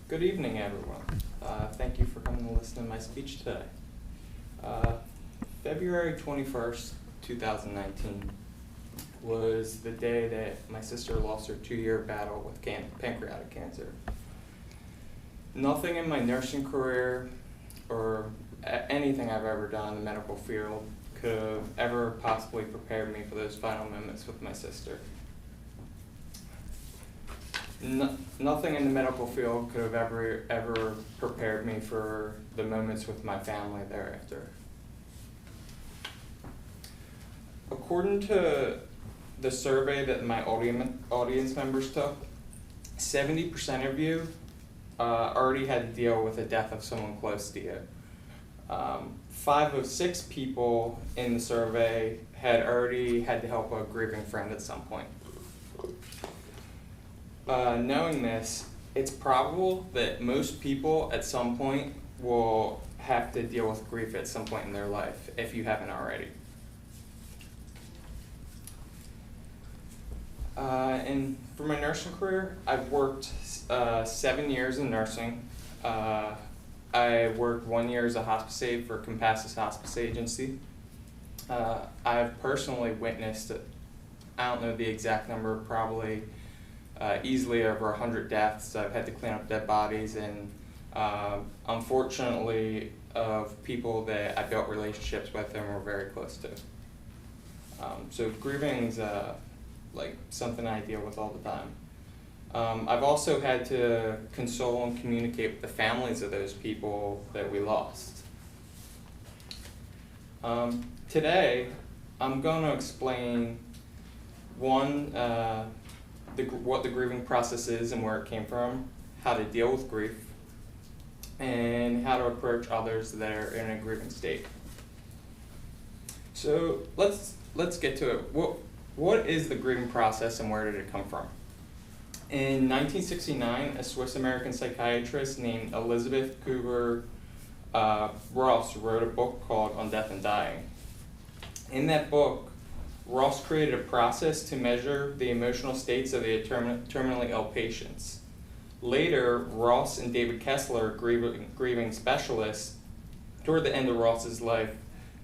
Good evening, everyone. Thank you for coming to listen to my speech today. February 21st, 2019 was the day that my sister lost her 2-year battle with pancreatic cancer. Nothing in my nursing career or anything I've ever done in the medical field could have ever possibly prepared me for those final moments with my sister. Nothing in the medical field could have ever prepared me for the moments with my family thereafter. According to the survey that my audience members took, 70% of you already had to deal with the death of someone close to you. 5 of 6 people in the survey had already had to help a grieving friend at some point. Knowing this, it's probable that most people at some point will have to deal with grief at some point in their life, if you haven't already. And for my nursing career, I've worked 7 years in nursing. I worked 1 year as a hospice aide for Compassus Hospice Agency. I've personally witnessed, I don't know the exact number, probably easily over 100 deaths. I've had to clean up dead bodies, and unfortunately of people that I built relationships with and were very close to. So grieving's like something I deal with all the time. I've also had to console and communicate with the families of those people that we lost. Today, I'm going to explain what the grieving process is and where it came from, how to deal with grief, and how to approach others that are in a grieving state. So let's get to it. What is the grieving process and where did it come from? In 1969, a Swiss-American psychiatrist named Elizabeth Kubler-Ross wrote a book called On Death and Dying. In that book, Ross created a process to measure the emotional states of the terminally ill patients. Later, Ross and David Kessler, grieving specialists, toward the end of Ross's life,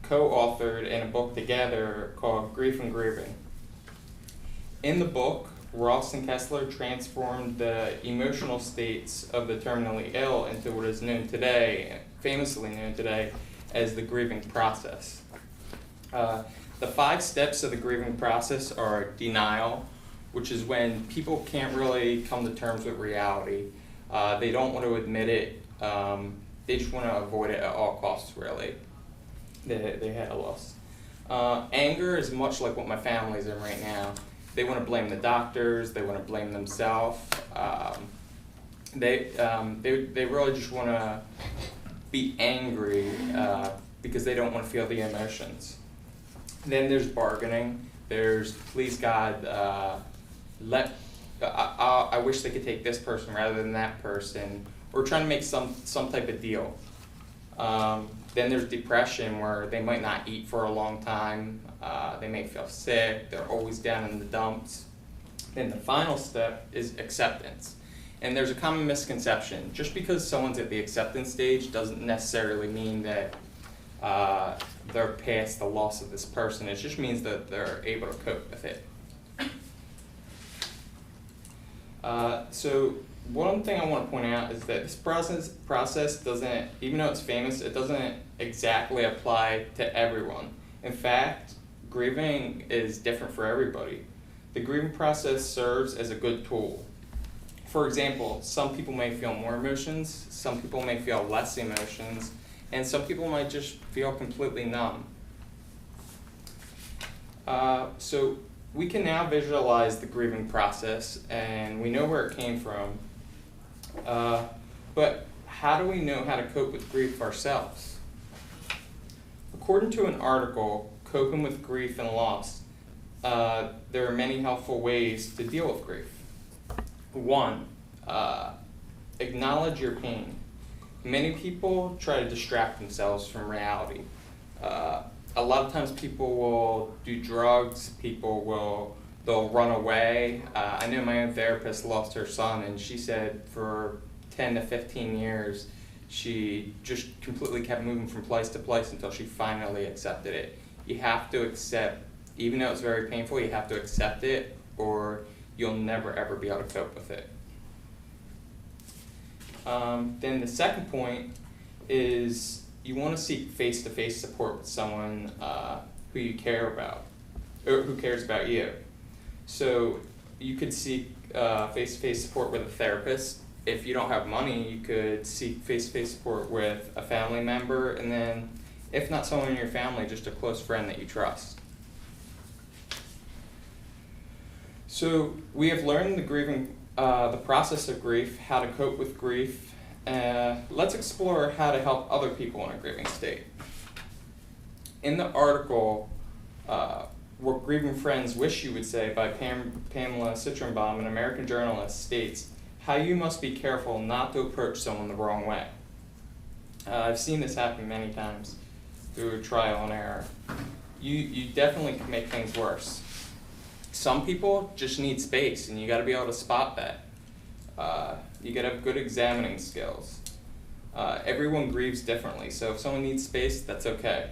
co-authored in a book together called Grief and Grieving. In the book, Ross and Kessler transformed the emotional states of the terminally ill into what is known today, famously known today, as the grieving process. The 5 steps of the grieving process are denial, which is when people can't really come to terms with reality. They don't want to admit it. They just want to avoid it at all costs, really. They had a loss. Anger is much like what my family's in right now. They want to blame the doctors. They want to blame themselves. They really just want to be angry because they don't want to feel the emotions. Then there's bargaining. There's, please God, I wish they could take this person rather than that person. We're trying to make some type of deal. Then there's depression, where they might not eat for a long time. They may feel sick. They're always down in the dumps. Then the final step is acceptance. And there's a common misconception. Just because someone's at the acceptance stage doesn't necessarily mean that they're past the loss of this person. It just means that they're able to cope with it. So one thing I want to point out is that this process doesn't, even though it's famous, it doesn't exactly apply to everyone. In fact, grieving is different for everybody. The grieving process serves as a good tool. For example, some people may feel more emotions, some people may feel less emotions, and some people might just feel completely numb. So we can now visualize the grieving process, and we know where it came from. But how do we know how to cope with grief ourselves? According to an article, Coping with Grief and Loss, there are many helpful ways to deal with grief. 1, acknowledge your pain. Many people try to distract themselves from reality. A lot of times people will do drugs, they'll run away. I know my own therapist lost her son, and she said for 10 to 15 years, she just completely kept moving from place to place until she finally accepted it. You have to accept, even though it's very painful, you have to accept it, or you'll never ever be able to cope with it. Then the second point is you want to seek face-to-face support with someone who you care about, or who cares about you. So you could seek face-to-face support with a therapist. If you don't have money, you could seek face-to-face support with a family member, and then if not someone in your family, just a close friend that you trust. So we have learned the process of grief, how to cope with grief. Let's explore how to help other people in a grieving state. In the article, What Grieving Friends Wish You Would Say by Pamela Citronbaum, an American journalist, states how you must be careful not to approach someone the wrong way. I've seen this happen many times through trial and error. You definitely can make things worse. Some people just need space, and you got to be able to spot that. You got to have good examining skills. Everyone grieves differently, so if someone needs space, that's okay.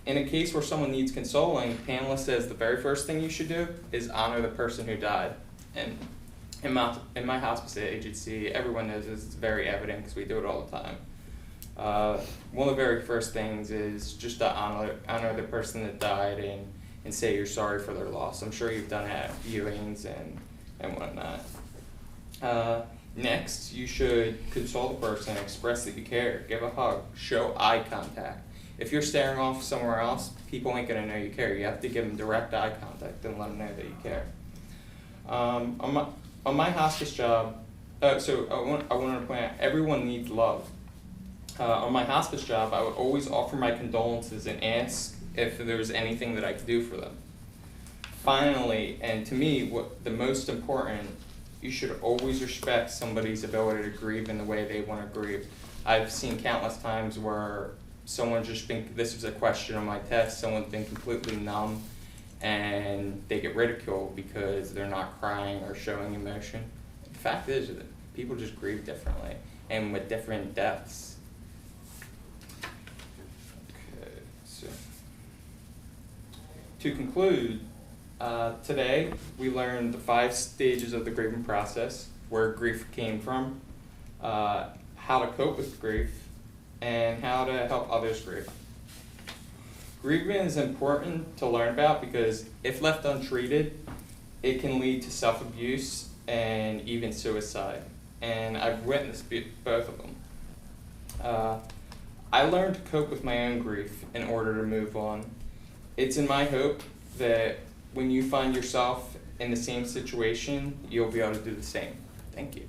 In a case where someone needs consoling, Pamela says the very first thing you should do is honor the person who died. And in my hospice agency, everyone knows this. It's very evident because we do it all the time. One of the very first things is just to honor the person that died and say you're sorry for their loss. I'm sure you've done it at viewings and whatnot. Next, you should console the person, express that you care, give a hug, show eye contact. If you're staring off somewhere else, people ain't gonna know you care. You have to give them direct eye contact and let them know that you care. On my hospice job, so I wanted to point out, everyone needs love. On my hospice job, I would always offer my condolences and ask if there was anything that I could do for them. Finally, and to me, what the most important, you should always respect somebody's ability to grieve in the way they want to grieve. I've seen countless times where someone just this was a question on my test, someone's been completely numb and they get ridiculed because they're not crying or showing emotion. The fact is that people just grieve differently and with different depths. Okay, so to conclude, today we learned the 5 stages of the grieving process, where grief came from, how to cope with grief, and how to help others grieve. Grieving is important to learn about because if left untreated, it can lead to self-abuse and even suicide. And I've witnessed both of them. I learned to cope with my own grief in order to move on. It's in my hope that when you find yourself in the same situation, you'll be able to do the same. Thank you.